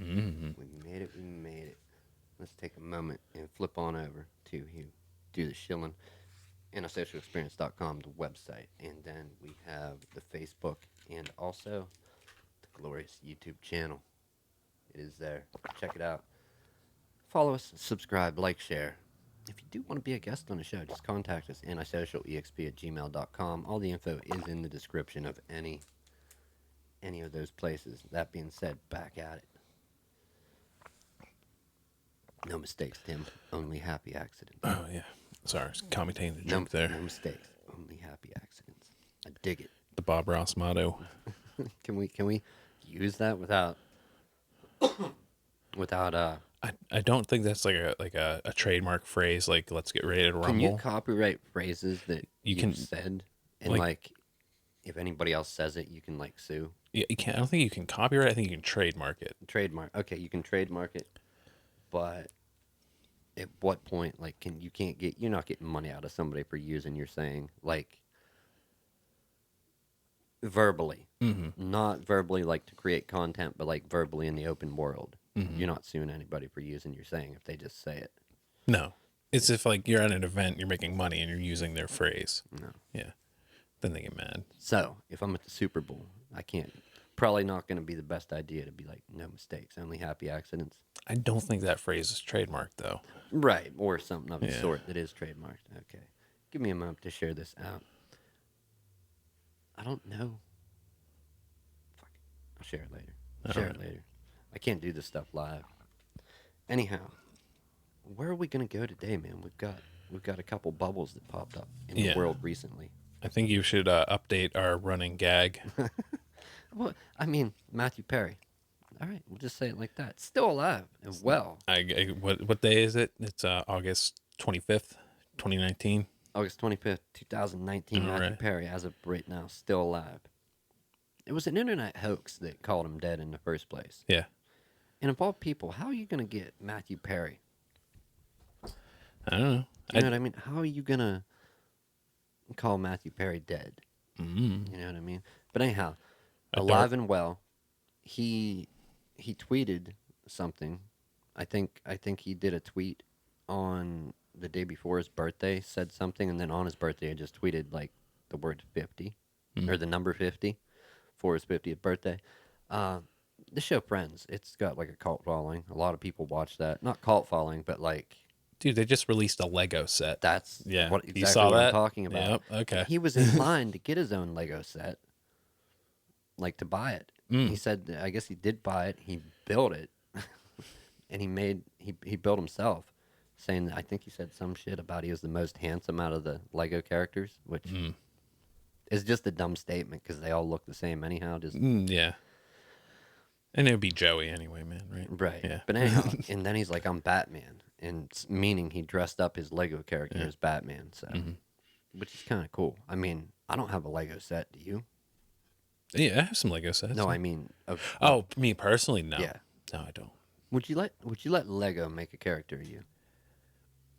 Mm-hmm. We made it. We made it. Let's take a moment and flip on over to here. Do the shilling. antisocialexperience.com, the website. And then we have the Facebook and also the glorious YouTube channel. It is there. Check it out. Follow us, subscribe, like, share. If you do want to be a guest on the show, just contact us, antisocialexp@gmail.com. All the info is in the description of any of those places. That being said, back at it. No mistakes, Tim. Only happy accidents. Oh yeah. Sorry, commentating the No, joke there. no mistakes. Only happy accidents. I dig it. The Bob Ross motto. Can we use that without I don't think that's like a trademark phrase. Like, let's get ready to Can you rumble. copyright phrases that You you've can, said and like, if anybody else says it, you can sue? you can't. I don't think you can copyright. I think you can trademark it. Trademark. Okay, you can trademark it, but at what point you're not getting money out of somebody for using your saying verbally. Mm-hmm. Not verbally to create content, but verbally in the open world. Mm-hmm. You're not suing anybody for using your saying if they just say it. No, it's if like you're at an event, you're making money, and you're using their phrase. No. Yeah, then they get mad. So if I'm at the Super Bowl, I can't. Probably not going to be the best idea to be like, no mistakes, only happy accidents. I don't think that phrase is trademarked though. Right, or something of the Yeah. sort that is trademarked. Okay. Give me a moment to share this out. I don't know. Fuck it. I'll share it later. Share it later. I can't do this stuff live. Anyhow, where are we going to go today, man? We've got a couple bubbles that popped up in the world recently. I think you should update our running gag. Well, I mean, Matthew Perry. All right, we'll just say it like that. Still alive and well. What day is it? It's August 25th, 2019. August 25th, 2019, All Matthew right. Perry, as of right now, still alive. It was an internet hoax that called him dead in the first place. Yeah. And of all people, how are you going to get Matthew Perry? I don't know. You know what I mean? How are you going to call Matthew Perry dead? Mm-hmm. You know what I mean? But anyhow, alive and well, he tweeted something. I think he did a tweet on the day before his birthday, said something, and then on his birthday, I just tweeted the word 50 or the number 50 for his 50th birthday. The show Friends, it's got a cult following. A lot of people watch that. Not cult following, but Dude, they just released a Lego set. that's Yeah. exactly You saw what that? I'm talking about. Yep. Okay. He was in line to get his own Lego set, to buy it. Mm. He said, I guess he did buy it. He built it, and he built himself, saying that I think he said some shit about he was the most handsome out of the Lego characters, which is just a dumb statement because they all look the same anyhow. Yeah. And it would be Joey anyway, man, right? Right. Yeah. But anyhow, and then he's like, I'm Batman, and meaning he dressed up his Lego character as Batman, so which is kind of cool. I mean, I don't have a Lego set. Do you? Yeah, I have some Lego sets. No, I mean, Oh, me personally, no. Yeah. No, I don't. Would you let Lego make a character of you?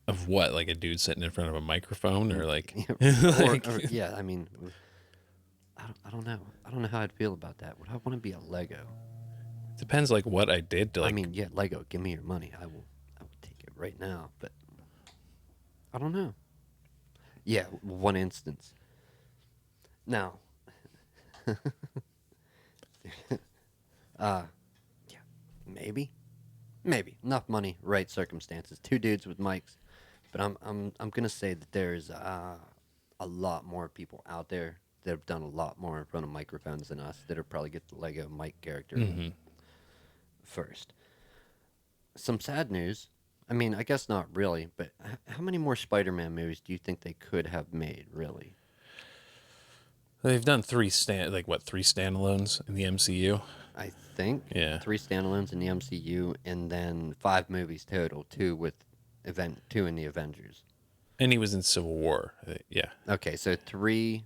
Of what? Like a dude sitting in front of a microphone, or like? or, yeah, I mean, I don't know. I don't know how I'd feel about that. Would I want to be a Lego? Depends, like what I did to like. I mean, yeah, Lego, give me your money. I will take it right now. But I don't know. Yeah, one instance. Now, yeah, maybe enough money, right circumstances. Two dudes with mics, but I'm gonna say that there's a lot more people out there that have done a lot more in front of microphones than us that'll probably get the Lego mic character first. Some sad news. I mean, I guess not really, but how many more Spider-Man movies do you think they could have made, really? They've done three standalones in the MCU. I think. Yeah. 3 standalones in the MCU, and then 5 movies total, 2 in the Avengers. And he was in Civil War. Yeah. Okay, so three.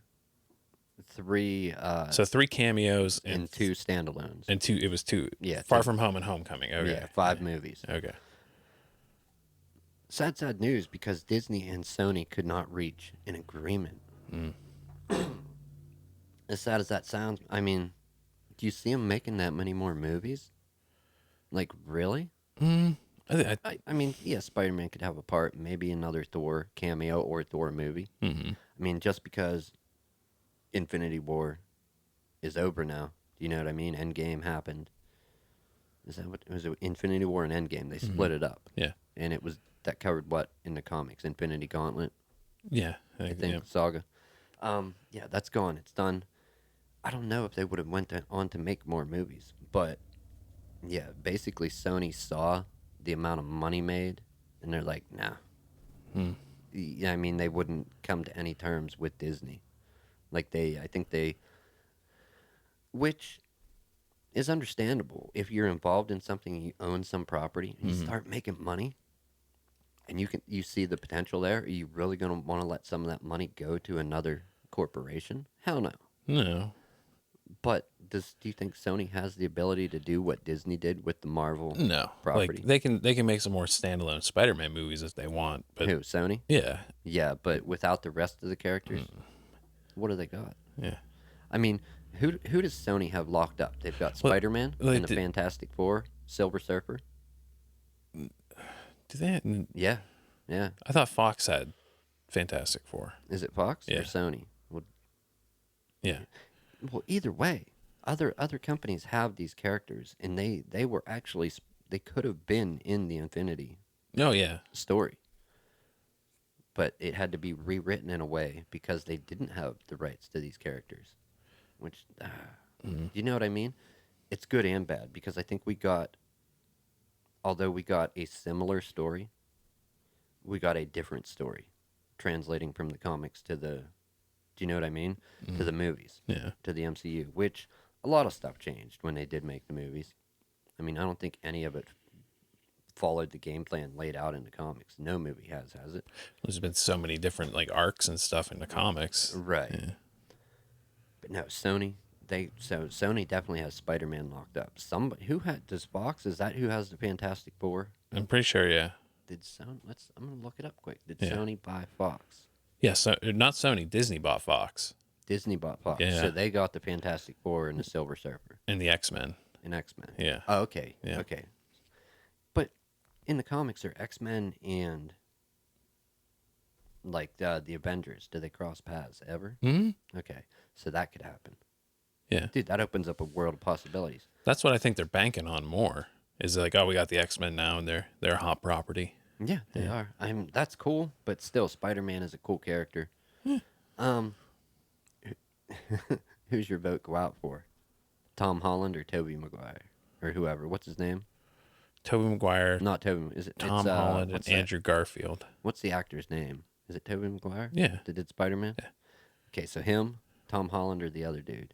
So 3 cameos and 2 standalones. And 2. It was 2. Yeah, Far 2. From Home and Homecoming. Okay. Yeah, 5 movies. Okay. Sad news because Disney and Sony could not reach an agreement. As sad as that sounds, I mean, do you see them making that many more movies? Like, really? Mm, I mean, yeah, Spider-Man could have a part, maybe another Thor cameo or Thor movie. mhm. I mean, just because Infinity War is over now, you know what I mean? Endgame happened. Is that what was it? Infinity War and Endgame? They Mhm. split it up, Yeah. and it was that covered what in the comics? Infinity Gauntlet, Yeah. I Yeah. think, saga. Yeah, that's gone. It's done. I don't know if they would have on to make more movies, but yeah, basically Sony saw the amount of money made, and they're like, nah. Mm. Yeah, I mean, they wouldn't come to any terms with Disney. I think they, which is understandable. If you're involved in something, you own some property, and you Mhm. start making money, and you see the potential there, are you really gonna want to let some of that money go to another corporation? Hell no. No. But do you think Sony has the ability to do what Disney did with the Marvel No. Like property? they can make some more standalone Spider-Man movies if they want, but Who, Sony? yeah. Yeah, but without the rest of the characters, Mm, what do they got? yeah. I mean, who does Sony have locked up? They've got Well, Spider-Man and like the Fantastic Four, Silver Surfer. do they? Yeah, yeah. I thought Fox had Fantastic Four. Is it Fox or Yeah. Sony? Well, Yeah. well, either way, other companies have these characters, and they were actually they could have been in the Infinity Oh yeah. story, but it had to be rewritten in a way because they didn't have the rights to these characters. Which, Mm. you know what I mean? It's good and bad because I think although we got a similar story, we got a different story, translating from the comics to the. Do you know what I mean? To Mm. the movies, Yeah. to the MCU, which a lot of stuff changed when they did make the movies. I mean, I don't think any of it followed the game plan laid out in the comics. No movie has it? There's been so many different like arcs and stuff in the comics. Right. Yeah. But no, Sony definitely has Spider-Man locked up. Somebody who had does Fox? Is that who has the Fantastic Four? I'm pretty sure. Yeah. Did Sony? I'm gonna look it up quick. Did Yeah. Sony buy Fox? Yeah. So not Sony. Disney bought Fox. Disney bought Fox, so Yeah. they got the Fantastic Four and the Silver Surfer And the X-Men. and X Men. Yeah. Oh, okay, Yeah. okay. But in the comics, are X Men and like the Avengers? Do they cross paths ever? Hmm. Okay, so that could happen. Yeah. Dude, that opens up a world of possibilities. That's what I think they're banking on more. Is like, oh, we got the X-Men now, and they're a hot property. Yeah, they Yeah. are. That's cool, but still, Spider Man is a cool character. Um, who's your vote go out for? Tom Holland or Tobey Maguire or whoever? What's his name? Tobey Maguire, Not Tobey. Is it Tom it's, Holland, and what's that? Andrew Garfield. What's the actor's name? Is it Tobey Maguire? Yeah. That did Spider Man. Yeah. Okay, so him, Tom Holland, or the other dude?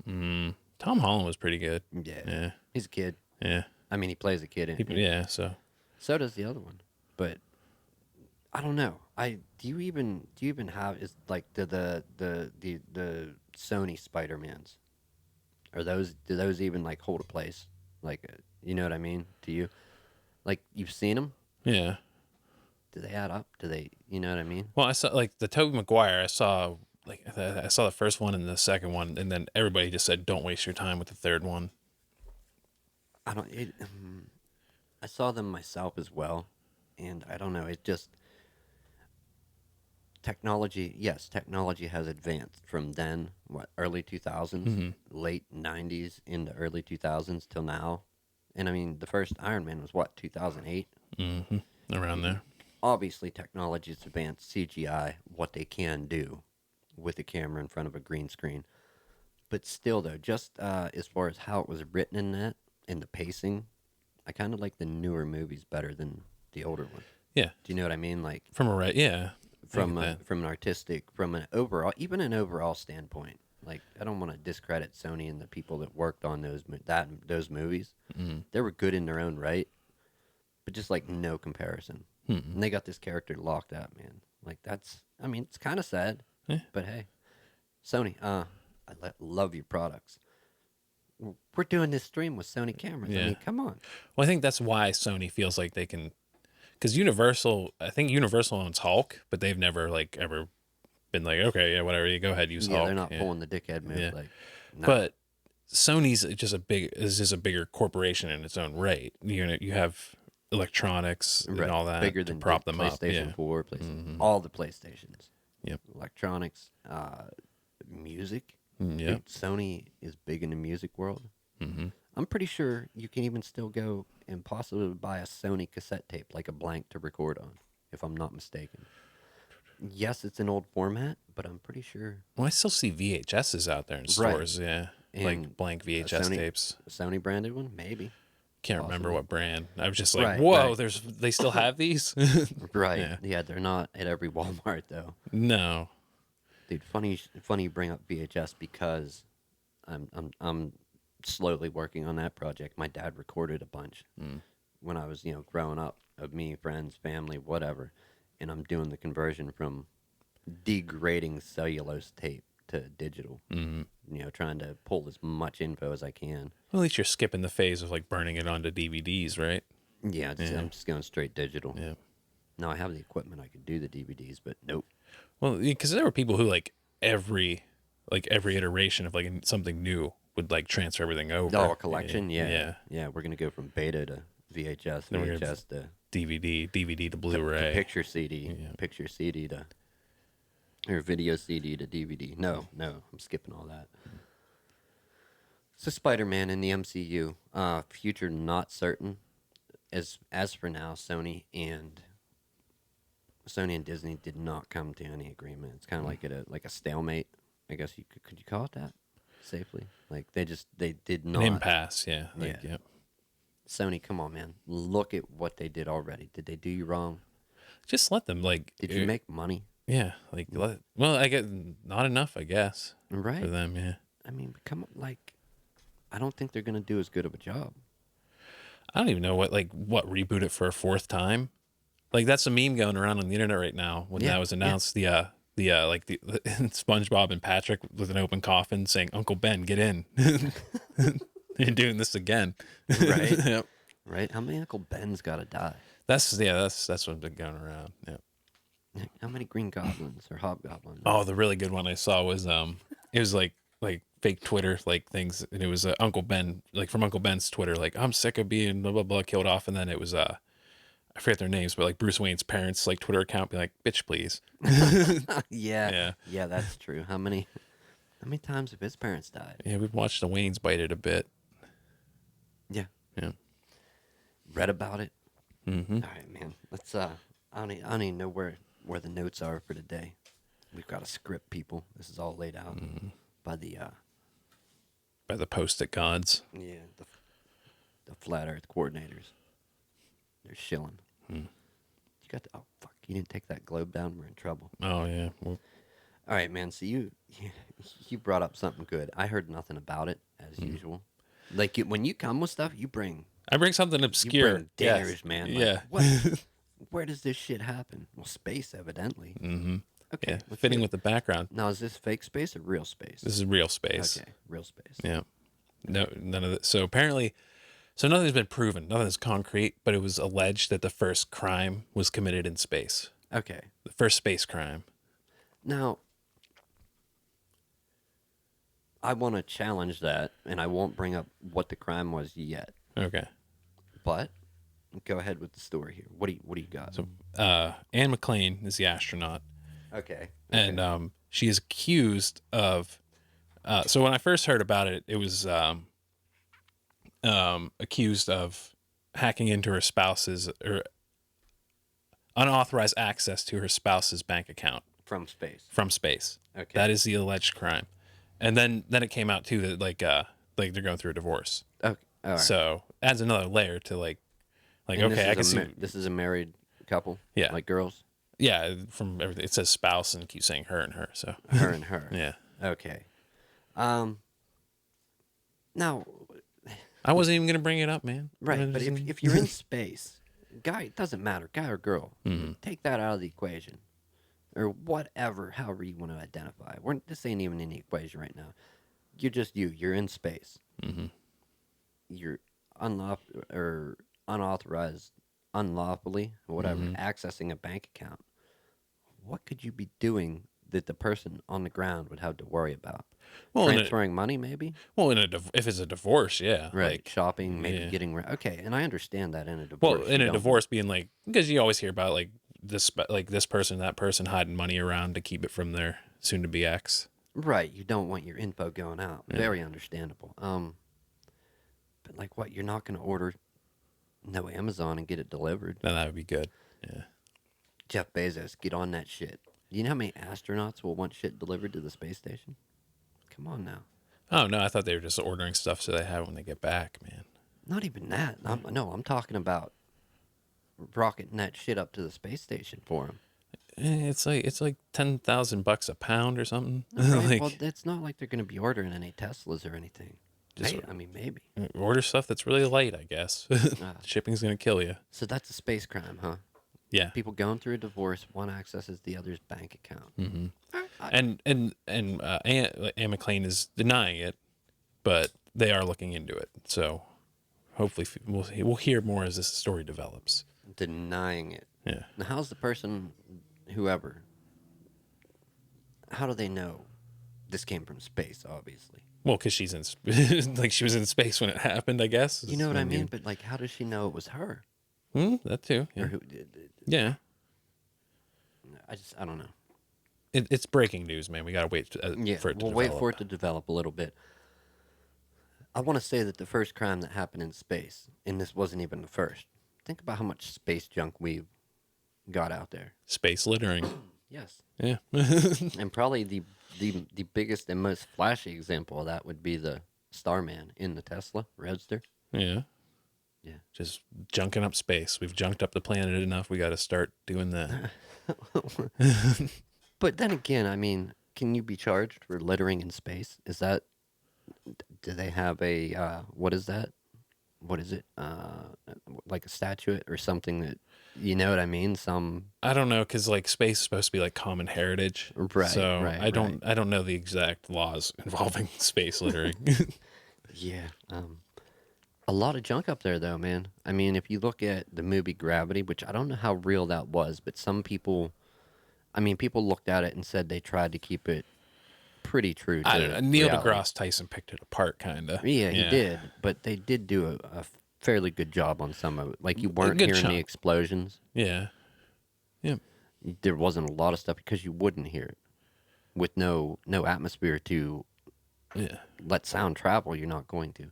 Tom Holland was pretty good. Yeah, Yeah. he's a kid. Yeah. I mean, he plays a kid. Yeah. So So does the other one. But I don't know. Do you even have is like the Sony Spider-Mans? Do those even like hold a place? Like you know what I mean to you? Like you've seen them? yeah. Do they add up? Do they? You know what I mean? Well, I saw like the Tobey Maguire. I saw the first one and the second one, and then everybody just said, "Don't waste your time with the third one." I don't. I saw them myself as well, and I don't know. It just technology. Yes, technology has advanced from then. What early 2000s, Hmm. late 90s into early 2000s till now. And I mean, the first Iron Man was what 2008. Hmm. Around there. Obviously, technology has advanced. CGI, what they can do with a camera in front of a green screen. But still, though, just as far as how it was written in that and the pacing, I kind of like the newer movies better than the older one. Yeah. Do you know what I mean? Like From a right. Yeah. from I get from an artistic, from an overall, even an overall standpoint. Like I don't want to discredit Sony and the people that worked on those movies. that. Mm. They were good in their own right, but just like no comparison. Mm. And they got this character locked up, man. Like that's, I mean, it's kind of sad, Yeah. but hey, Sony, love your products. We're doing this stream with Sony cameras. I Yeah. mean, come on. Well, I think that's why Sony feels like they can, because Universal. I think Universal owns Hulk, but they've never like ever been like, okay, yeah, whatever, you go ahead, use Yeah, Hulk. they're not Yeah. pulling the dickhead move. Yeah. Like, nah. But Sony's just a bigger corporation in its own right. You have electronics and Right. all that Bigger to than prop them up. PlayStation Yeah. 4, PlayStation, Mm-hmm. all the PlayStations, Yep. electronics, music. Yep. Dude, Sony is big in the music world. Mm-hmm. I'm pretty sure you can even still go and possibly buy a Sony cassette tape, like a blank to record on, if I'm not mistaken. Yes, it's an old format, but I'm pretty sure. Well, I still see VHSs out there in Right. stores. Yeah, like And blank a VHS Sony, tapes. a Sony branded one, maybe, Can't remember possibly. what brand. I was just like, Right, whoa, right, they still have these. right. Yeah. Yeah, they're not at every Walmart though. No. Dude, funny you bring up VHS because I'm slowly working on that project. My dad recorded a bunch Mm. when I was growing up of me, friends, family, whatever, and I'm doing the conversion from degrading cellulose tape to digital. Mm-hmm. Trying to pull as much info as I can. Well, at least you're skipping the phase of like burning it onto DVDs, right? Yeah, Yeah. I'm just going straight digital. Yeah. Now I have the equipment I could do the DVDs, but nope. Well, because there were people who every iteration of like something new would like transfer everything over. Oh, a collection? Yeah. Yeah. Yeah, we're going to go from beta to VHS, Then we're gonna VHS to DVD to to Blu-ray. picture CD, Yeah. picture CD to or video CD to DVD. No, I'm skipping all that. So Spider-Man in the MCU, future not certain. As for now, Sony and Disney did not come to any agreement. It's kind of like a stalemate. I guess could you call it that safely? Like they did An not. impasse, yeah. Like, Yeah. yeah. Sony, come on, man. Look at what they did already. Did they do you wrong? Just let them like. Did you make money? Yeah, like well, I get not enough, I guess, Right. for them. Yeah. I mean, come on, like, I don't think they're gonna do as good of a job. I don't even know what reboot it for a fourth time. Like that's a meme going around on the internet right now when Yeah, that was yeah. announced. The SpongeBob and Patrick with an open coffin saying, "Uncle Ben, get in." You're doing this again, Right. Yep. Right? How many Uncle Ben's gotta die? That's what's been going around. Yeah. How many Green Goblins or Hobgoblins? Oh, the really good one I saw was it was like fake Twitter like things, and it was Uncle Ben, like from Uncle Ben's Twitter, like I'm sick of being blah blah blah killed off, and then it was I forget their names, but like Bruce Wayne's parents like Twitter account be like, bitch please. Yeah. Yeah. That's true. How many times have his parents died? Yeah, we've watched the Waynes bite it a bit. Yeah. Yeah. Read about it. Mm-hmm. All right, man. Let's I don't even know where the notes are for today. We've got a script, people. This is all laid out by the By the post-it gods. the flat Earth coordinators. They're shilling. You got oh fuck! You didn't take that globe down. We're in trouble. Oh yeah. Well, All right, man. So you brought up something good. I heard nothing about it as usual. Like when you come with stuff, you bring something obscure. bring dingers, man. Like, Yeah. What? Where does this shit happen? Well, space, evidently. Mm-hmm. Okay. Yeah. let's Fitting hear with the background. it. Now, is this fake space or real space? This is real space. Okay, real space. Yeah. No, none of it. So apparently, nothing's been proven. Nothing's concrete, but it was alleged that the first crime was committed in space. Okay. The first space crime. Now, I want to challenge that, and I won't bring up what the crime was yet. Okay. But go ahead with the story here. What do you got? So, Anne McClain is the astronaut, Okay. and she is accused of. So when I first heard about it, it was accused of hacking into her spouse's or unauthorized access to her spouse's bank account From space. from space. Okay. That is the alleged crime, and then it came out too that like they're going through a divorce. Okay. All right. So adds another layer to like And okay, I can see. this is a married couple. Yeah. Like girls. Yeah, from everything it says spouse and keeps saying her and her. So Her and her. yeah, Okay. Now, I wasn't even gonna bring it up, man. right, but if you're in space, guy, it doesn't matter, guy or girl, take that out of the equation, or whatever, however you want to identify. This ain't even in the equation right now. You're just you. You're in space. You're unauthorized, unlawfully, whatever, accessing a bank account. What could you be doing that the person on the ground would have to worry about? Well, in a Transferring money, maybe. if it's a divorce, yeah, Right. like Shopping, maybe yeah. getting okay, and I understand that in a Well, divorce, in you a don't want. divorce being like because you always hear about like this person that person hiding money around to keep it from their soon to be ex. Right, you don't want your info going out. Yeah, Very understandable. But like, what? You're not going to order no Amazon and get it delivered. then that would be good. Yeah. Jeff Bezos, get on that shit. Do you know how many astronauts will want shit delivered to the space station? Come on now. Oh no, I thought they were just ordering stuff so they have it when they get back, man. Not even that. No, I'm talking about rocketing that shit up to the space station for him. It's like $10,000 a pound or something. Right? Well, Like it's not like they're going to be ordering any Teslas or anything. just I mean, maybe. order stuff that's really light, I guess. Uh, Shipping's gonna kill you. so that's a space crime, huh? Yeah. People going through a divorce, one accesses the other's bank account. Hmm. I- And Anne McClain is denying it, but they are looking into it. So hopefully we'll hear more as this story develops. Denying it. Yeah. Now, how's the person, whoever, how do they know this came from space, obviously? Well, because she's in like she was in space when it happened, I guess. You know what I mean? But, like, how does she know it was her? That too. Or Yeah. who? Yeah. I don't know. It's breaking news, man. We gotta wait Yeah, for it to we'll develop. wait for it to develop a little bit. I want to say that the first crime that happened in space, and this wasn't even the first. Think about how much space junk we've got out there. Space littering. Yes, Yeah. and probably the biggest and most flashy example of that would be the Starman in the Tesla Roadster. Yeah. Yeah. Just junking up space. We've junked up the planet enough. We got to start doing that. But then again, I mean, can you be charged for littering in space? Is that? Do they have a what is that? What is it? Like a statute or something that you know what I mean? Some I don't know, because like space is supposed to be like common heritage. right, So right, I don't know the exact laws involving space littering. yeah. A lot of junk up there, though, man. I mean, if you look at the movie Gravity, which I don't know how real that was, but some people, I mean, people looked at it and said they tried to keep it pretty true I don't to know. Neil reality. deGrasse Tyson picked it apart, kind of. Yeah, he did, but they did do a fairly good job on some of it. Like you weren't good hearing the chunk. explosions. Yeah. Yeah. There wasn't a lot of stuff because you wouldn't hear it with no atmosphere to Yeah. let sound travel. You're not going to.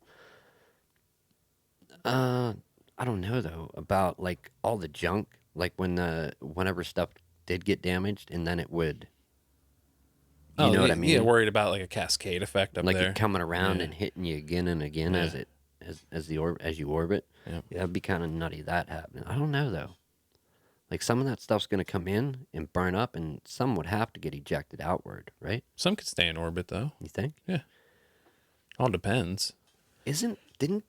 I don't know though about like all the junk. Like whenever stuff did get damaged, and then it would. You know what I mean? Yeah, worried about like a cascade effect up Like there. it coming around Yeah. and hitting you again and again Yeah. as you orbit. Yeah. Yeah, it'd be kind of nutty that happening. I don't know though. Like some of that stuff's gonna come in and burn up, and some would have to get ejected outward, right? Some could stay in orbit though. You think? All depends. Didn't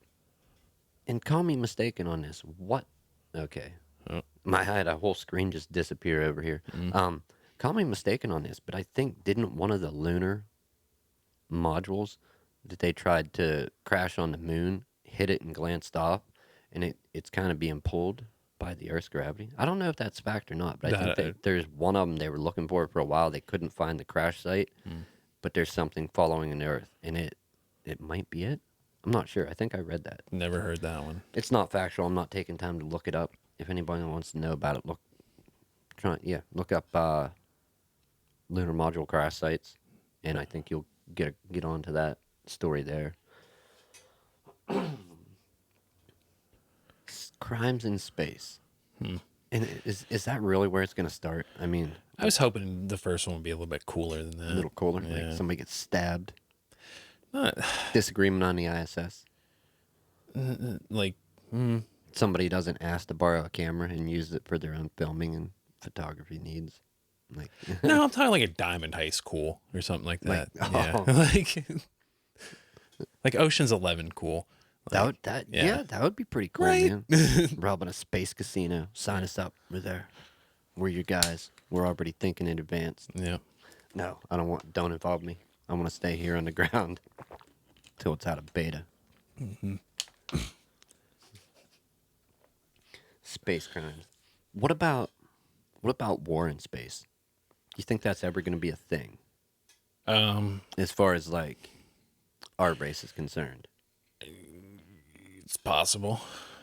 and call me mistaken on this. What? Okay. Oh. I had a whole screen just disappear over here. Call me mistaken on this, but I think didn't one of the lunar modules that they tried to crash on the moon hit it and glanced off, and it's kind of being pulled by the Earth's gravity. I don't know if that's fact or not, but I think there's one of them they were looking for a while. They couldn't find the crash site, but there's something following the Earth, and it might be it. I'm not sure. I think I read that. Never heard that one. It's not factual. I'm not taking time to look it up. If anybody wants to know about it, look up lunar module crash sites, and I think you'll get onto that story there. Crimes in space. And is that really where it's going to start? I mean, I was hoping the first one would be a little bit cooler than that. a little cooler. Yeah. Like somebody gets stabbed. Not Disagreement on the ISS. like Somebody doesn't ask to borrow a camera and use it for their own filming and photography needs. Like no, I'm talking like a Diamond Heist cool or something like that. Like, Yeah, oh. like Ocean's 11 cool. Like, that would be pretty cool, Right? man. Robbing a space casino. Sign us up. We're there. We're your guys. We're already thinking in advance. Yeah. No, I don't want. Don't involve me. I want to stay here on the ground till it's out of beta. Space crimes. What about war in space? Do you think that's ever going to be a thing? Um, as far as like our race is concerned. it's possible.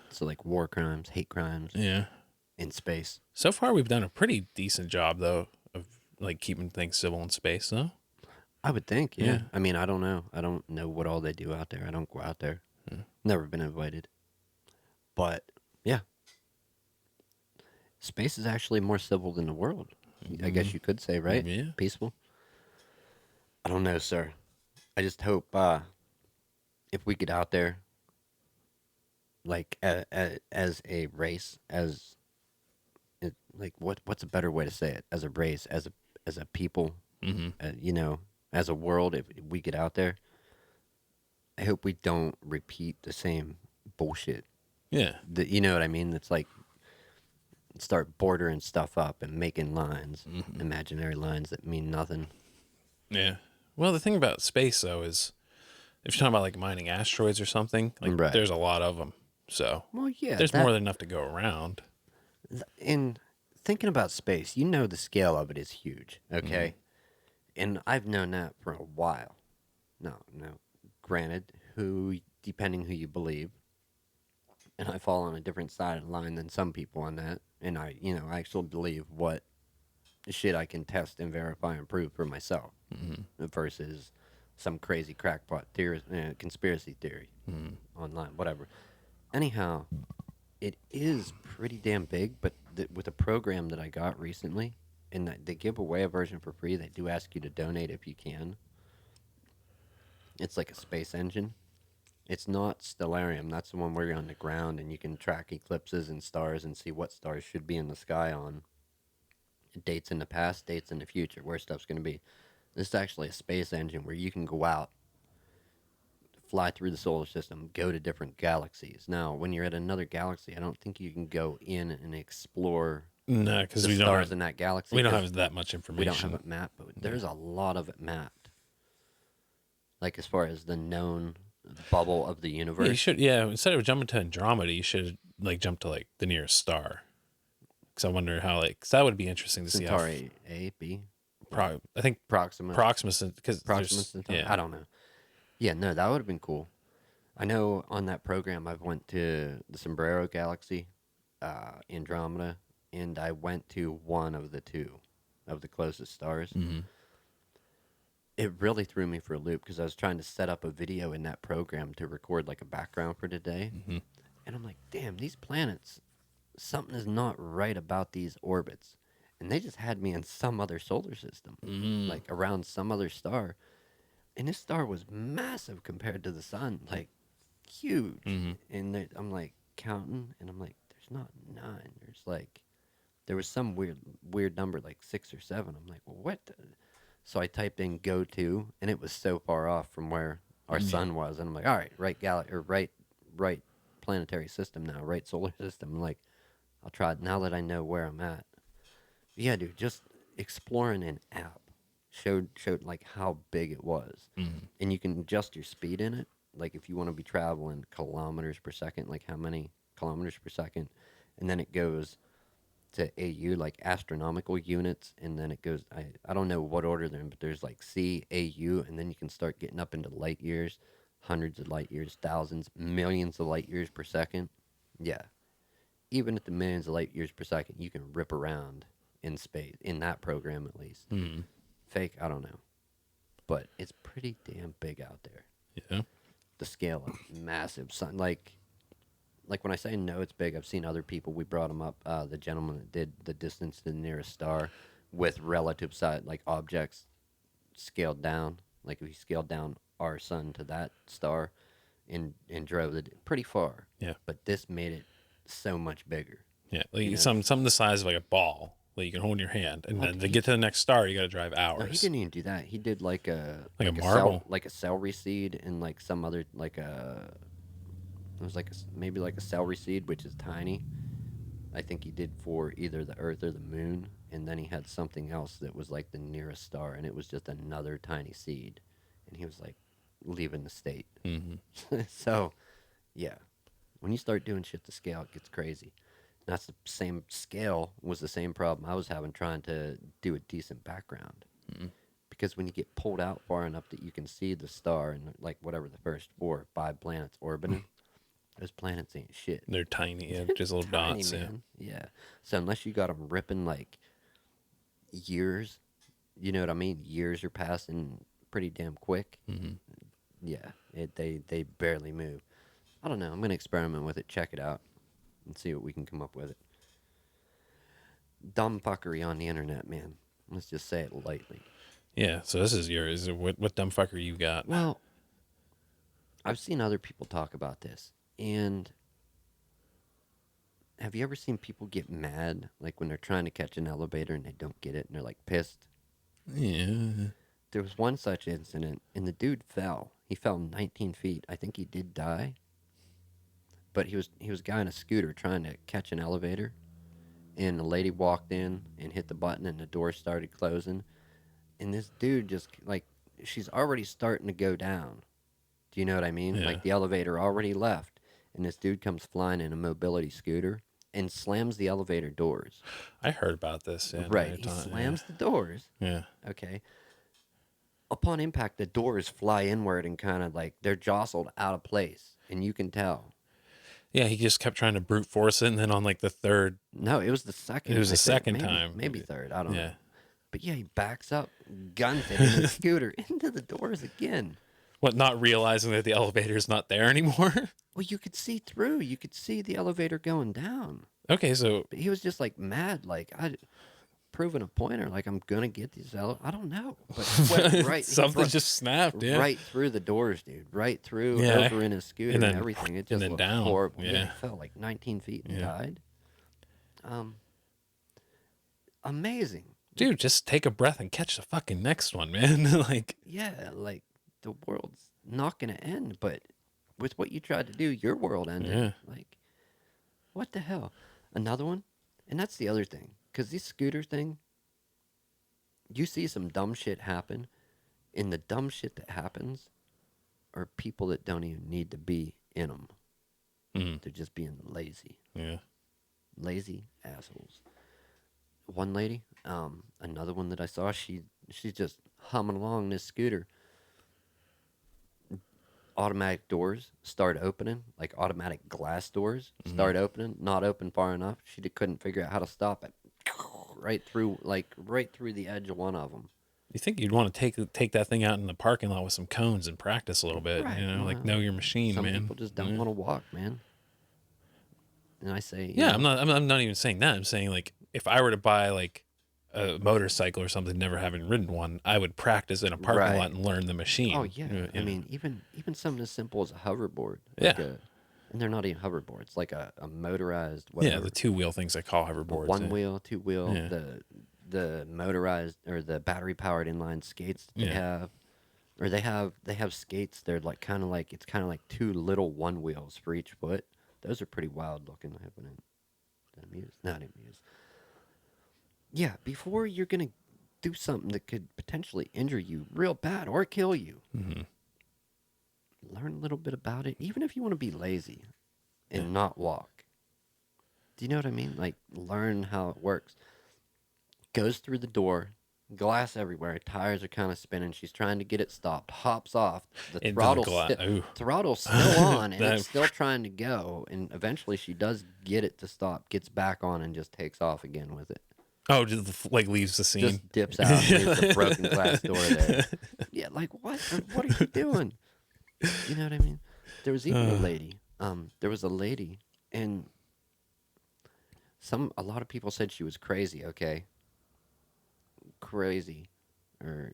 So like war crimes, hate crimes Yeah. in space. So far, we've done a pretty decent job, though, of like keeping things civil in space, though. I would think, yeah. Yeah. I mean, I don't know. I don't know what all they do out there. I don't go out there. Yeah. Never been invited. But yeah, space is actually more civil than the world. I guess you could say, right? Yeah. Peaceful. I don't know, sir. I just hope if we get out there, like as a race, like what's a better way to say it? As a race, as a people, Mm-hmm. you know, as a world, if we get out there, I hope we don't repeat the same bullshit. Yeah. You know what I mean? It's like start bordering stuff up and making lines, Mm-hmm. imaginary lines that mean nothing. Yeah. Well, the thing about space, though, is if you're talking about like mining asteroids or something, like Right. there's a lot of them. So Well, yeah, there's more than enough to go around. in thinking about space, you know the scale of it is huge, Mm-hmm. okay? And I've known that for a while. No, no. Granted, depending who you believe, and I fall on a different side of the line than some people on that, and I actually believe what shit I can test and verify and prove for myself Mm-hmm. versus some crazy crackpot theory, conspiracy theory Mm-hmm. online, whatever. Anyhow, it is pretty damn big, but with a program that I got recently, and that they give away a version for free, they do ask you to donate if you can. It's like a space engine. It's not Stellarium. That's the one where you're on the ground and you can track eclipses and stars and see what stars should be in the sky on dates in the past, dates in the future, where stuff's going to be. This is actually a space engine where you can go out, fly through the solar system, go to different galaxies. Now, when you're at another galaxy, I don't think you can go in and explore No, because the we don't stars have in that galaxy we don't because have that much we don't have information. it mapped, but Yeah. there's a lot of it mapped. Like as far as the known bubble of the Yeah, you universe. should. Yeah, instead of jumping to Andromeda, you should like jump to like the nearest star. Because I wonder how like cause that would be interesting to see how. Centauri A, B, I think Proxima, Proximus because Proxima there's Centauri. yeah. I don't know. Yeah, no, that would have been cool. I know on that program I've went to the Sombrero Galaxy, Andromeda, and I went to one of the two of the closest stars. Mm-hmm. It really threw me for a loop because I was trying to set up a video in that program to record like a background for today, Mm-hmm. and I'm like, damn, these planets, something is not right about these orbits, and they just had me in some other solar system, Mm-hmm. like around some other star, and this star was massive compared to the sun, like huge. Mm-hmm. And I'm like counting, and I'm like, there's not nine. There's like, there was some weird number, like 6 or 7. I'm like, well, what? So I typed in "go to," and it was so far off from where our Yeah. sun was, and I'm like, all right, right planetary system now, right solar system. I'm like, I'll try it now that I know where I'm at. Yeah, dude, just exploring an app showed like how big it was, Mm-hmm. and you can adjust your speed in it. Like if you want to be traveling kilometers per second, like how many kilometers per second, and then it goes to AU, like astronomical units, and then it goes. I don't know what order they're in, but there's like C, AU, and then you can start getting up into light years, hundreds of light years, thousands, millions of light years per second. Yeah, even at the millions of light years per second, you can rip around in space in that program at least. Mm-hmm. Fake, I don't know, but it's pretty damn big out there. Yeah. The scale of massive sun, like when I say no, it's big. I've seen other people. We brought them up. The gentleman that did the distance to the nearest star with relative size, like objects scaled down. Like if you scaled down our sun to that star, and drove it pretty far. Yeah. But this made it so much bigger. Yeah. You Like know. some the size of like a ball that you can hold in your hand, and Well, then to get to the next star, you got to drive no, he hours. didn't even do that. He did Like a cell marble. like a celery seed and like some other like a it was like maybe like a celery seed, which is tiny. I think he did for either the Earth or the Moon, and then he had something else that was like the nearest star, and it was just another tiny seed, and he was like leaving the state. Mm-hmm. So, yeah, when you start doing shit to scale, it gets crazy. That's the same scale was the same problem I was having trying to do a decent background because when you get pulled out far enough that you can see the star and like whatever the first 4 or 5 planets orbiting, those planets ain't shit. They're tiny, yeah, just little Tiny, dots. Yeah. man. Yeah. So unless you got them ripping like years, you know what I mean? Years are passing pretty damn quick. Hmm. Yeah, they barely move. I don't know. I'm gonna experiment with it, check it out, and see what we can come up with it. Dumb fuckery on the internet, man. Let's just say it lightly. Yeah. So this is yours. What dumb fucker you got? Well, I've seen other people talk about this, and have you ever seen people get mad like when they're trying to catch an elevator and they don't get it and they're like pissed? Yeah. There was one such incident, and the dude fell. He fell 19 feet. I think he did die, but he was a guy on a scooter trying to catch an elevator, and a lady walked in and hit the button, and the door started closing, and this dude just like she's already starting to go down. Do you know what I mean? Yeah. Like the elevator already left, and this dude comes flying in a mobility scooter and slams the elevator doors. I heard about this. Yeah. Right, he slams the doors. Yeah. Okay. Upon impact, the doors fly inward and kind of like they're jostled out of place, and you can tell. Yeah. He just kept trying to brute force it, and then on like the third, No, it was the second. it was I the think, second maybe, time. maybe third. I don't Yeah. know. But yeah, he backs up, guns it in the scooter into the doors again. What? Not realizing that the elevator's not there anymore. Well, you could see through. You could see the elevator going down. Okay. So But he was just like mad, like I proving a pointer, like I'm gonna get these. I don't know, but he went right. something just snapped. Yeah. Right through the doors, dude. Right through, Yeah. over in his scooter And and, then- everything. It and just then looked down. horrible. Yeah. He fell like 19 feet and Yeah. died. Amazing. Dude, just take a breath and catch the fucking next one, man. Like, Yeah, like the world's not gonna end, but with what you tried to do, your world ended. Yeah. Like, what the hell? Another one, and that's the other thing, because this scooter thing, you see some dumb shit happen, and the dumb shit that happens are people that don't even need to be in them. mm, They're just being lazy. yeah. Lazy assholes. One lady, another one that I saw, she's just humming along this scooter. Automatic doors start opening, like automatic glass doors start opening, not open far enough. She couldn't figure out how to stop it. Right through the edge of one of them. You think you'd want to take that thing out in the parking lot with some cones and practice a little bit, Right, you know, like well, know your machine, Some man. people just don't Yeah. want to walk, man. And I say, you Yeah, know, I'm not even saying that. I'm saying like if I were to buy like a motorcycle or something, never having ridden one, I would practice in a parking Right. lot and learn the machine. oh yeah. you I know. mean, even something as simple as a hoverboard. Yeah. And they're not even hoverboards, like a motorized yeah, whatever. the 2-wheel things they call hoverboards. One yeah. wheel, 2 wheel, Yeah. the motorized or the battery powered inline skates that they Yeah. have, or they have skates. They're like kind of like it's kind of like 2 little one wheels for each foot. Those are pretty wild looking. I didn't amuse. No, I didn't amuse. Yeah, before you're gonna do something that could potentially injure you real bad or kill you, Mhm. learn a little bit about it. Even if you want to be lazy and not walk. Do you know what I mean? Like learn how it works. Goes through the door, glass everywhere, tires are kind of spinning. She's trying to get it stopped, hops off. The Into the throttle's, ooh. throttle's still on, and That- it's still trying to go. And eventually she does get it to stop, gets back on, and just takes off again with it. Oh, just like leaves the scene. Just dips out, leaves the broken glass door there. Yeah, like what? What are you doing? You know what I mean? There was even a lady. There was a lady, and a lot of people said she was crazy. Okay, crazy, or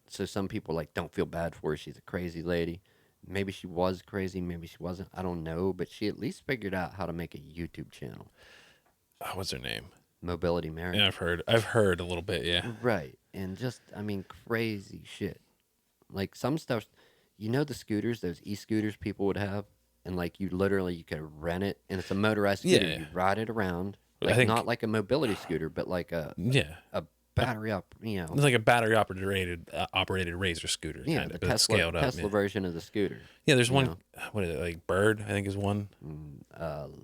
so some people like don't feel bad for her. She's a crazy lady. Maybe she was crazy. Maybe she wasn't. I don't know. But she at least figured out how to make a YouTube channel. Oh, what's her name? Mobility Mary. Yeah, I've heard a little bit. Yeah. Right. And just, I mean, crazy shit. Like some stuff, you know, the scooters, those e-scooters people would have, and like you could rent it, and it's a motorized scooter. Yeah. You ride it around, I like think- not like a mobility scooter, but like Yeah. a battery up, It's like a battery operated Razor scooter, yeah, kind the of, but Tesla scaled up. Tesla Yeah, version of the scooter. yeah. There's You one. know, What is it, like Bird? I think is one.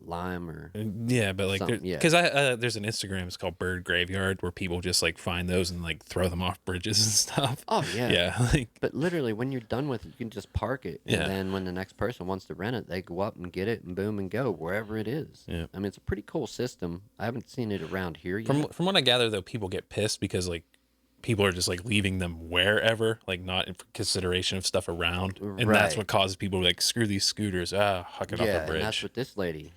Lime or Yeah, but like, something. Yeah, because there's an Instagram. It's called Bird Graveyard, where people just like find those and like throw them off bridges and stuff. oh yeah. Yeah, like But literally, when you're done with it, you can just park it, and yeah, then when the next person wants to rent it, they go up and get it, and boom, and go wherever it is. yeah. I mean, it's a pretty cool system. I haven't seen it around here From yet. from what I gather, though, people get pissed because like people are just like leaving them wherever, like not in consideration of stuff around, and that's Right. what causes people to like screw these scooters. Huck it off a Yeah, and that's bridge. what this lady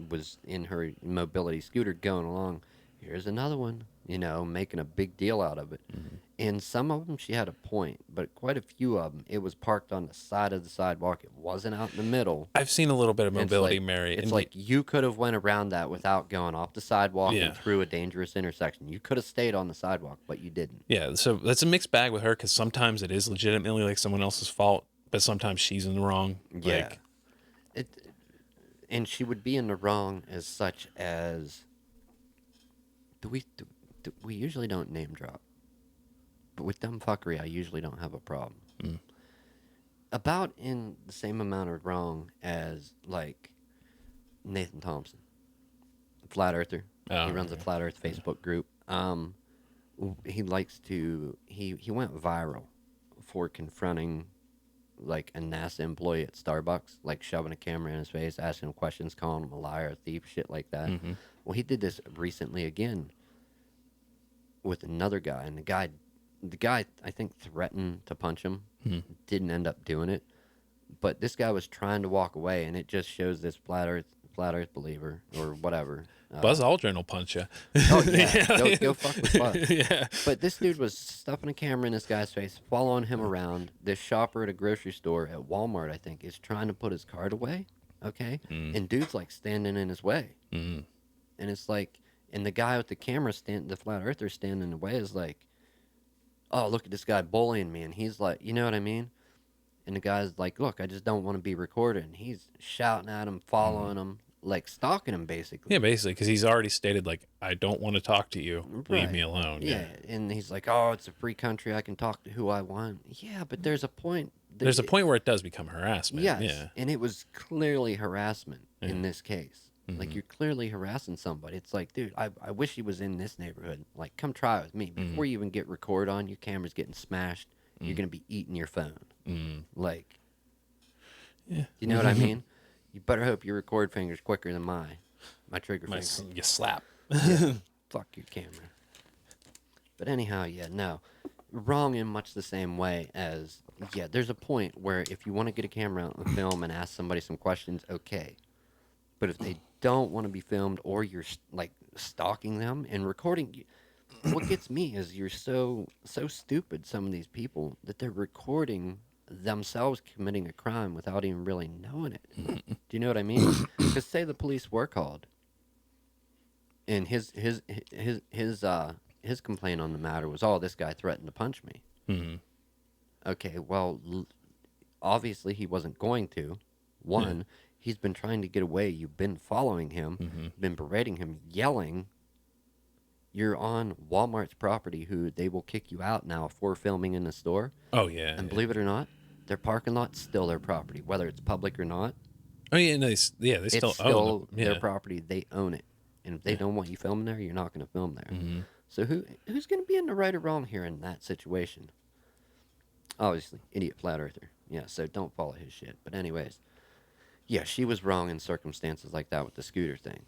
was in her mobility scooter going along. Here's another one, making a big deal out of it. Mm-hmm. And some of them she had a point, but quite a few of them, it was parked on the side of the sidewalk. It wasn't out in the middle. I've seen a little bit of And it's mobility, like Mary, it's and like you could have went around that without going off the sidewalk yeah, and through a dangerous intersection. You could have stayed on the sidewalk, but you didn't. yeah. So that's a mixed bag with her because sometimes it is legitimately like someone else's fault, but sometimes she's in the wrong. Yeah. Like, It and she would be in the wrong as such as we usually don't name drop. But with dumb fuckery, I usually don't have a problem. mm, About in the same amount of wrong as like Nathan Thompson, flat earther. oh, He runs a flat Earth Facebook group. He likes to. He went viral for confronting like a NASA employee at Starbucks, like shoving a camera in his face, asking him questions, calling him a liar, a thief, shit like that. mm-hmm. Well, he did this recently again with another guy, and the guy I think threatened to punch him, Hmm. didn't end up doing it, but this guy was trying to walk away, and it just shows this flat Earth believer or whatever. Buzz Aldrin will punch you. Oh yeah, go fuck with Buzz. Yeah. But this dude was stuffing a camera in this guy's face, following him around. This shopper at a grocery store at Walmart, I think, is trying to put his cart away. Okay, Mm, and dude's like standing in his way, mm, and it's like, and the guy with the camera the flat earther standing in the way is like, oh, look at this guy bullying me, and he's like, you know what I mean? And the guy's like, look, I just don't want to be recorded, and he's shouting at him, mm. following him, like stalking him basically. Yeah, basically, because he's already stated like, I don't want to talk to you. Leave me Right. alone. Yeah, and he's like, "Oh, it's a free country. I can talk to who I want." Yeah, but there's a point. There's a point where it does become harassment. Yes, Yeah. and it was clearly harassment Yeah. in this case. Like Mhm. you're clearly harassing somebody. It's like, dude, I wish he was in this neighborhood. Like, come try it with me. Before you even get record on, your camera's getting smashed. You're gonna be eating your phone. Mm. Like, Yeah. you know what I mean? You better hope your record finger's quicker than my trigger My, finger. you slap. Yeah, fuck your camera. But anyhow, yeah, no. Wrong in much the same way as, yeah, there's a point where if you want to get a camera out and film and ask somebody some questions, okay. But if they don't want to be filmed or you're like stalking them and recording, what gets me is you're so stupid, some of these people, that they're recording themselves committing a crime without even really knowing it. Do you know what I mean? Because say the police were called and his complaint on the matter was, oh, this guy threatened to punch me. Mhm. Okay, well, obviously he wasn't going to. One, he's been trying to get away. You've been following him, been berating him, yelling. You're on Walmart's property, who they will kick you out now for filming in the store. Oh yeah. And believe it or not, their parking lot's still their property, whether it's public or not. Oh yeah. No, they It's still still own them. their Yeah. property. They own it, and if they don't want you filming there, you're not going to film there. Mhm. So who's going to be in the right or wrong here in that situation? Obviously, idiot flat earther. Yeah, so don't follow his shit. But anyways, yeah, she was wrong in circumstances like that with the scooter thing.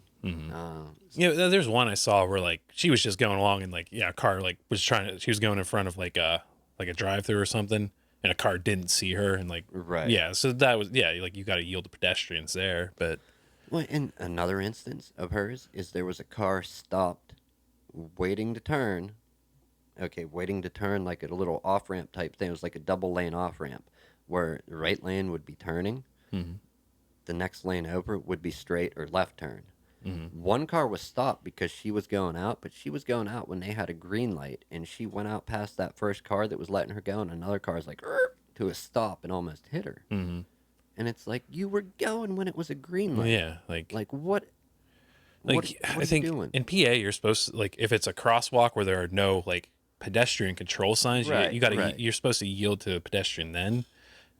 Yeah, there's one I saw where like she was just going along and like a car like was she was going in front of like a drive-through or something, and a car didn't see her and like Right. yeah, so that was like you got to yield to pedestrians there, but Well, and another instance of hers is there was a car stopped, waiting to turn. Okay, waiting to turn like at a little off ramp type thing. It was like a double lane off ramp, where the right lane would be turning, the next lane over would be straight or left turn. One car was stopped because she was going out, but she was going out when they had a green light, and she went out past that first car that was letting her go, and another car was like to a stop and almost hit her. And it's like, you were going when it was a green light. yeah, like What? like What I are you think doing? in PA you're supposed to, like if it's a crosswalk where there are no like pedestrian control signs, Right, you got to right. you're supposed to yield to a pedestrian then.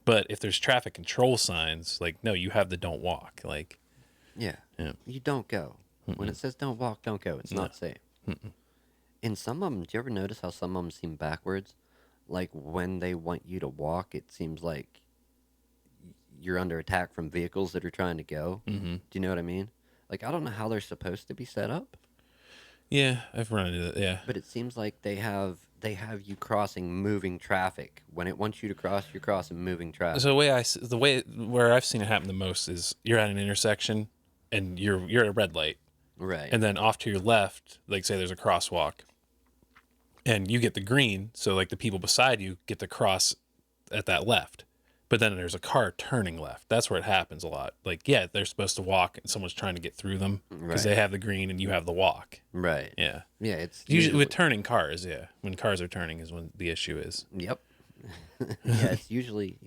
But if there's traffic control signs, like no, you have the don't walk. Like Yeah. yeah, You don't go. When it says don't walk, don't go. It's no, not safe. And some of them, do you ever notice how some of them seem backwards? Like when they want you to walk, it seems like you're under attack from vehicles that are trying to go. mm-hmm. Do you know what I mean? Like I don't know how they're supposed to be set up, Yeah, I've run into that. Yeah. but it seems like they have you crossing moving traffic. When it wants you to cross, you're crossing moving traffic. So the way where I've seen it happen the most is you're at an intersection and you're at a red light, Right. and then off to your left, like say there's a crosswalk, and you get the green, so like the people beside you get to cross at that left. But then there's a car turning left. That's where it happens a lot. Like, yeah, they're supposed to walk and someone's trying to get through them because Right. they have the green and you have the walk. Right. Yeah. Yeah, it's Usually with turning cars, yeah. When cars are turning is when the issue is. Yep. Yeah, it's usually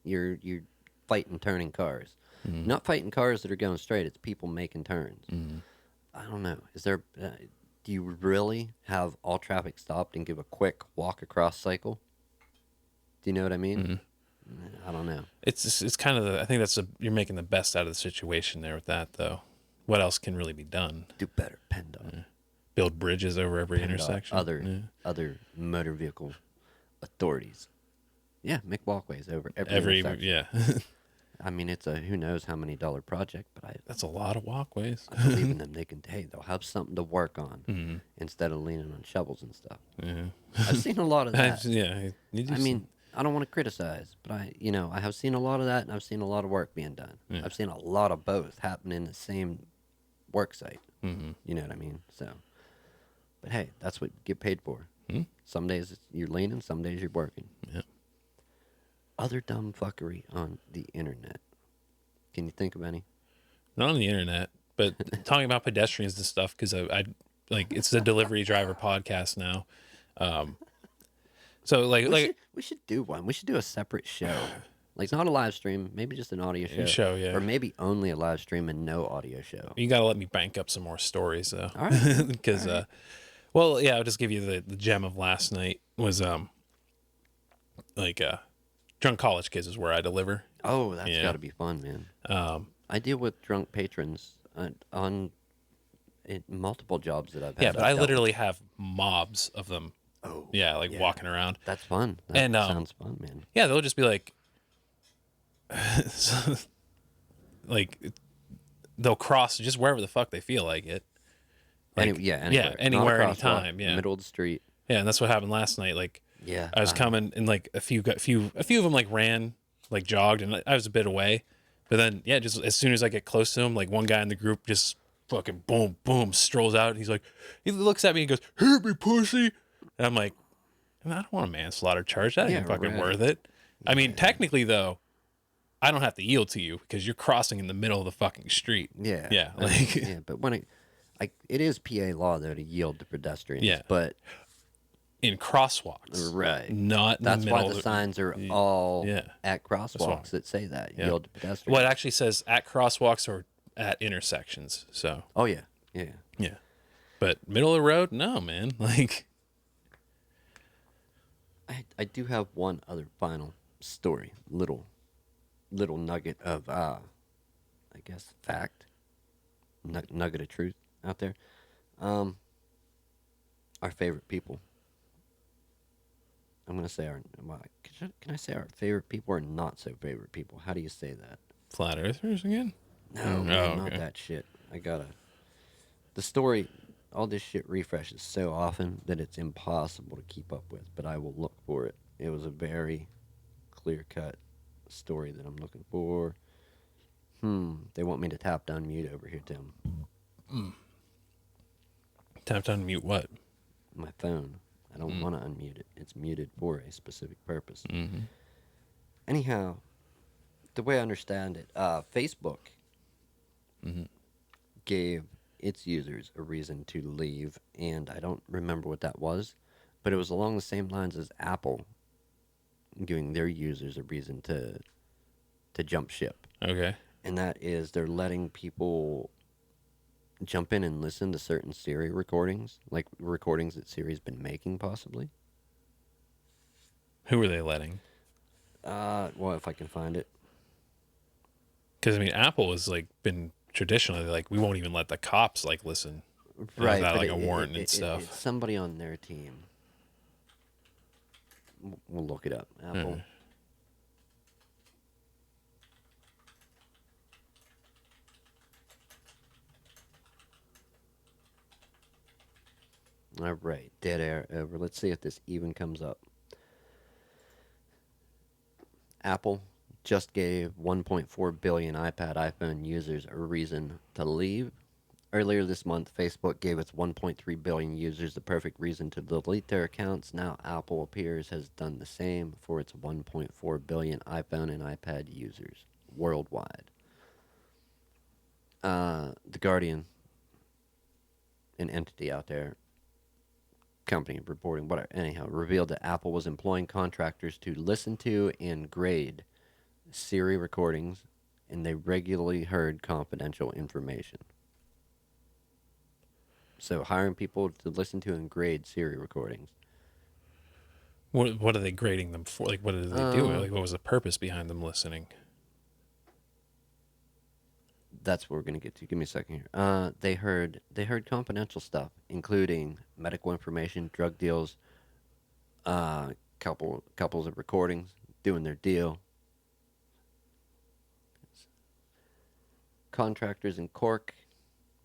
you're fighting turning cars. Not fighting cars that are going straight. It's people making turns. I don't know. Is there? Do you really have all traffic stopped and give a quick walk across cycle? Do you know what I mean? I don't know. It's kind of I think you're making the best out of the situation there with that though. What else can really be done? Do better, PennDOT. Build bridges over every PennDOT, intersection. other motor vehicle authorities. Yeah, make walkways over every intersection. Yeah. I mean, it's a who knows how many dollar project, but That's a lot of walkways. I believe in them. They'll have something to work on instead of leaning on shovels and stuff. Yeah. I've seen a lot of that. Yeah. I mean, I don't want to criticize, but I have seen a lot of that, and I've seen a lot of work being done. Yeah. I've seen a lot of both happen in the same work site. Mm-hmm. You know what I mean? So, but hey, that's what you get paid for. Hmm? Some days you're leaning, some days you're working. Yeah. Other dumb fuckery on the internet. Can you think of any? Not on the internet, but talking about pedestrians and stuff because I like it's the delivery driver podcast now. So We should do one. We should do a separate show. Like not a live stream, maybe just an audio show. yeah. Or maybe only a live stream and no audio show. You got to let me bank up some more stories though. All right. Because well, yeah, I'll just give you the gem of last night was drunk college kids is where I deliver. Oh, that's Yeah. got to be fun, man. I deal with drunk patrons on multiple jobs that I've had. Yeah, but I've I dealt literally have mobs of them. with. Oh, Yeah, like yeah. walking around. That's fun. That And, sounds fun, man. Yeah, they'll just be like, like they'll cross just wherever the fuck they feel like it. Like, Anywhere. anywhere, Not a crosswalk, anytime. Yeah, middle of the street. yeah, and that's what happened last night. Like Yeah, I was coming and like a few of them like ran, like jogged, and I was a bit away. But then yeah, just as soon as I get close to him, like one guy in the group just fucking boom, boom, strolls out. And he looks at me and goes, "Hit me, pussy," and I'm like, I don't want a manslaughter charge. That ain't fucking right. worth it. I mean, technically though, I don't have to yield to you because you're crossing in the middle of the fucking street. Yeah. Yeah, I mean, like yeah, but when it is PA law though to yield to pedestrians. Yeah. But in crosswalks, right. not in That's the why middle. the of signs are all Yeah. at why. crosswalks that say that Yeah. yield to pedestrians. Well, it actually says at crosswalks or at intersections. So Oh yeah, yeah. yeah, but middle of the road, no, man. Like I do have one other final story, little nugget of I guess fact, nugget of truth out there. Our favorite people. I'm gonna say can I say our favorite people or not so favorite people? How do you say that? flat earthers again. No, man, not that shit. The story. All this shit refreshes so often that it's impossible to keep up with, but I will look for it. It was a very clear-cut story that I'm looking for. They want me to tap down mute over here, Tim. Tap to unmute what? My phone. I don't want to unmute it. It's muted for a specific purpose. Mm-hmm. Anyhow, the way I understand it, Facebook gave its users a reason to leave, and I don't remember what that was, but it was along the same lines as Apple giving their users a reason to jump ship. Okay. And that is they're letting people jump in and listen to certain Siri recordings, like recordings that Siri's been making possibly. Who are they letting? Well, if I can find it. Because I mean, Apple has like been traditionally like we won't even let the cops like listen Right, without but like a warrant and it's stuff. somebody on their team. We'll look it up. Uh, Apple. All right, dead air over. Let's see if this even comes up. Apple just gave 1.4 billion iPad iPhone users a reason to leave. Earlier this month, Facebook gave its 1.3 billion users the perfect reason to delete their accounts. Now, Apple appears has done the same for its 1.4 billion iPhone and iPad users worldwide. The Guardian, an entity out there, company reporting, whatever, anyhow, revealed that Apple was employing contractors to listen to and grade Siri recordings, and they regularly heard confidential information. So, hiring people to listen to and grade Siri recordings. what are they grading them for? Like, what did they do? Uh, Like, what was the purpose behind them listening? that's what we're gonna get to. Give me a second here. They heard confidential stuff, including medical information, drug deals, couples of recordings doing their deal. Contractors in Cork,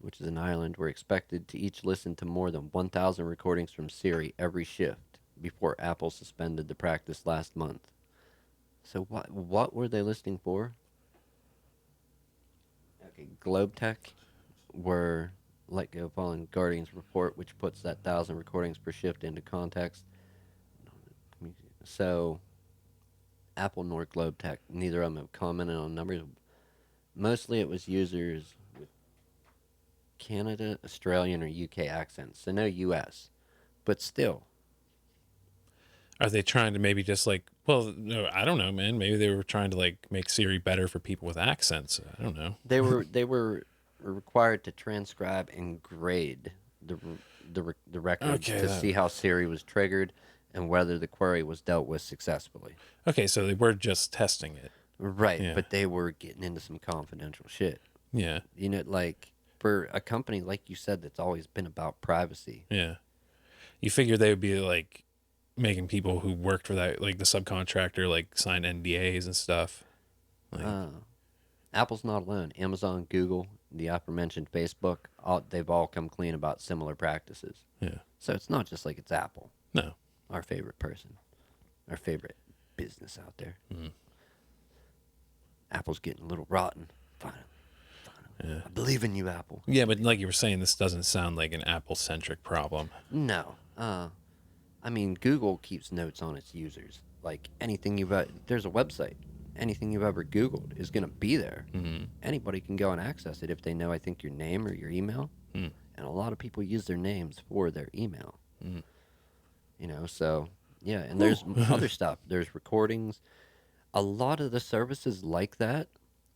which is an island, were expected to each listen to more than 1,000 recordings from Siri every shift before Apple suspended the practice last month. So what were they listening for? Okay, Globe Tech were let go following Guardian's report, which puts that 1,000 recordings per shift into context. So Apple nor Globe Tech, neither of them have commented on numbers. Mostly it was users with Canada, Australian, or UK accents, so no US. But still, Are they trying to maybe just like, well, no, I don't know, man. Maybe they were trying to like make Siri better for people with accents. I don't know. they were required to transcribe and grade the records Okay, to see how Siri was triggered and whether the query was dealt with successfully. okay, so they were just testing it. Right, Yeah, but they were getting into some confidential shit. yeah, You know, like for a company like you said that's always been about privacy. yeah. You figure they would be like making people who worked for that, like the subcontractor, like sign NDAs and stuff. Like, Uh, Apple's not alone. Amazon, Google, the aforementioned Facebook, they've all come clean about similar practices. yeah, So it's not just like it's Apple, no, our favorite person, our favorite business out there. mm, Apple's getting a little rotten. Finally, finally. yeah, I believe in you, Apple. yeah. But like you were saying, this doesn't sound like an Apple centric problem. No. I mean, Google keeps notes on its users. Like anything there's a website. Anything you've ever Googled is going to be there. Mm-hmm. Anybody can go and access it if they know, I think, your name or your email. Mm. And a lot of people use their names for their email. Mm. You know, so yeah. And there's other stuff. There's recordings. A lot of the services like that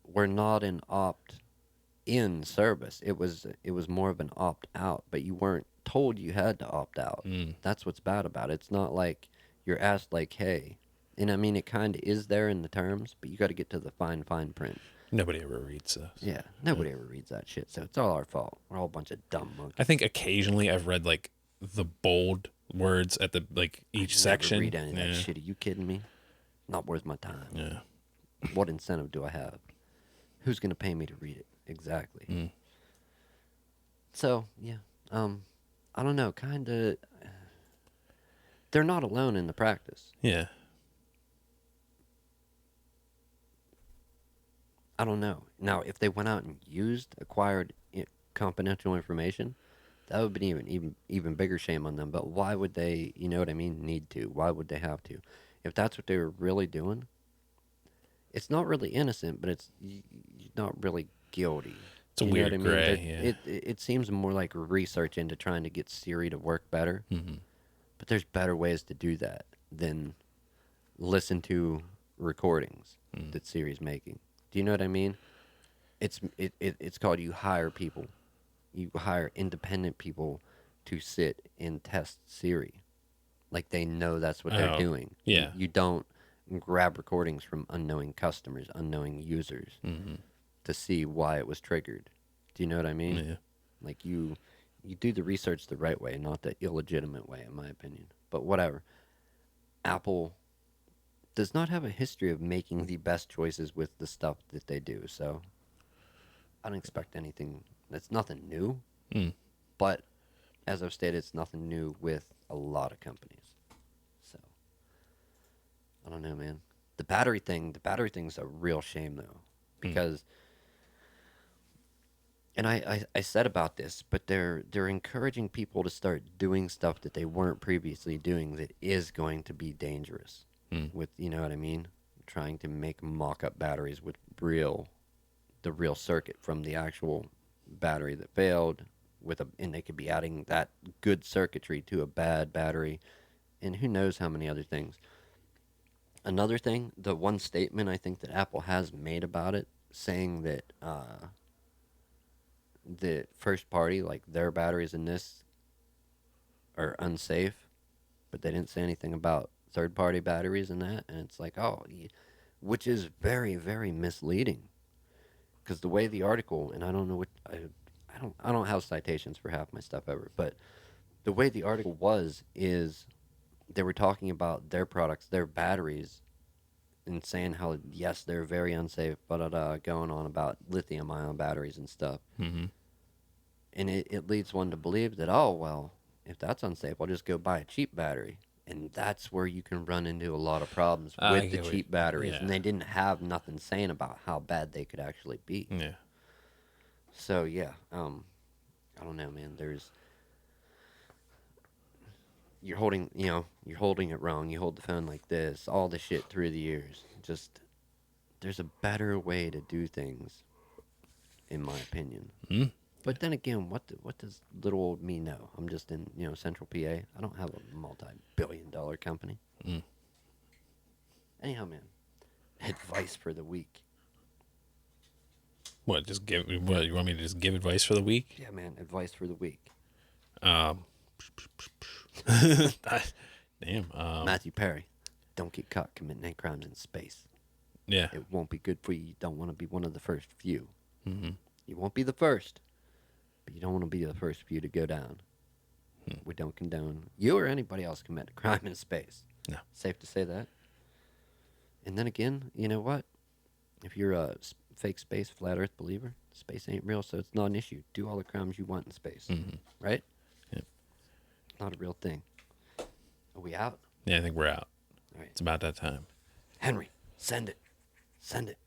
were not an opt-in service. It was more of an opt-out, but you weren't told you had to opt out. Mm. That's what's bad about it. It's not like you're asked like, "Hey," and I mean it kind of is there in the terms, but you got to get to the fine print. Nobody ever reads this. Yeah, Yeah. nobody ever reads that shit, so it's all our fault. We're all a bunch of dumb I monkeys. think occasionally I've read like the bold words at the like I each never section. read any of that Yeah, shit. Are you kidding me? Not worth my time. yeah. What incentive do I have? Who's gonna pay me to read it? Exactly. Mm. So yeah, I don't know. Kind of, they're not alone in the practice. Yeah. I don't know. Now, if they went out and acquired confidential information, that would be even bigger shame on them. But why would they? You know what I mean? Need to? Why would they have to? If that's what they were really doing, it's not really innocent, but it's not really guilty. It's a You know what weird I mean? gray. Yeah. It seems more like research into trying to get Siri to work better. Mm-hmm. But there's better ways to do that than listen to recordings Mm. that Siri's making. Do you know what I mean? It's called you hire people. You hire independent people to sit and test Siri. Like they know that's what they're Oh, doing. yeah. You don't grab recordings from unknowing customers, unknowing users Mm-hmm. to see why it was triggered. Do you know what I mean? Yeah. Like you do the research the right way, not the illegitimate way, in my opinion. But whatever. Apple does not have a history of making the best choices with the stuff that they do. So I don't expect anything. That's nothing new. Mm. But as I've stated, it's nothing new with a lot of companies. So I don't know, man. The battery thing's a real shame though, Mm. because and I said about this, but they're encouraging people to start doing stuff that they weren't previously doing that is going to be dangerous. Mm. With you know what I mean? Trying to make mock-up batteries with the real circuit from the actual battery that failed and they could be adding that good circuitry to a bad battery and who knows how many other things. Another thing, the one statement I think that Apple has made about it, saying that the first party, like their batteries in this, are unsafe, but they didn't say anything about third party batteries in that. And it's like, oh, which is very, very misleading. Because the way the article, and I don't know what, I don't have citations for half my stuff ever, but the way the article was, is they were talking about their products, their batteries, and saying how, yes, they're very unsafe, going on about lithium ion batteries and stuff. Mm-hmm. And it leads one to believe that, oh, well, if that's unsafe, I'll just go buy a cheap battery. And that's where you can run into a lot of problems I with the get what. cheap batteries. Yeah. And they didn't have nothing saying about how bad they could actually be. Yeah. So, yeah, I don't know, man. You're holding it wrong. You hold the phone like this, all the shit through the years. Just, there's a better way to do things, in my opinion. Mm. But then again, what does little old me know? I'm just in Central PA. I don't have a multi-billion-dollar company. Mm. Anyhow, man, advice for the week. What? Just give. What you want me to just give advice for the week? Yeah, man, advice for the week. Um. Damn. Matthew Perry, don't get caught committing hate crimes in space. Yeah. It won't be good for you. You don't want to be one of the first few. Mm-hmm. You won't be the first, but you don't want to be the first few to go down. We don't condone you or anybody else commit a crime in space. No. Safe to say that. And then again, you know what? If you're a fake space flat Earth believer, space ain't real, so it's not an issue. Do all the crimes you want in space, Mm-hmm. right? Yep. Not a real thing. Are we out? Yeah, I think we're out. All right, It's about that time. Henry, send it. Send it.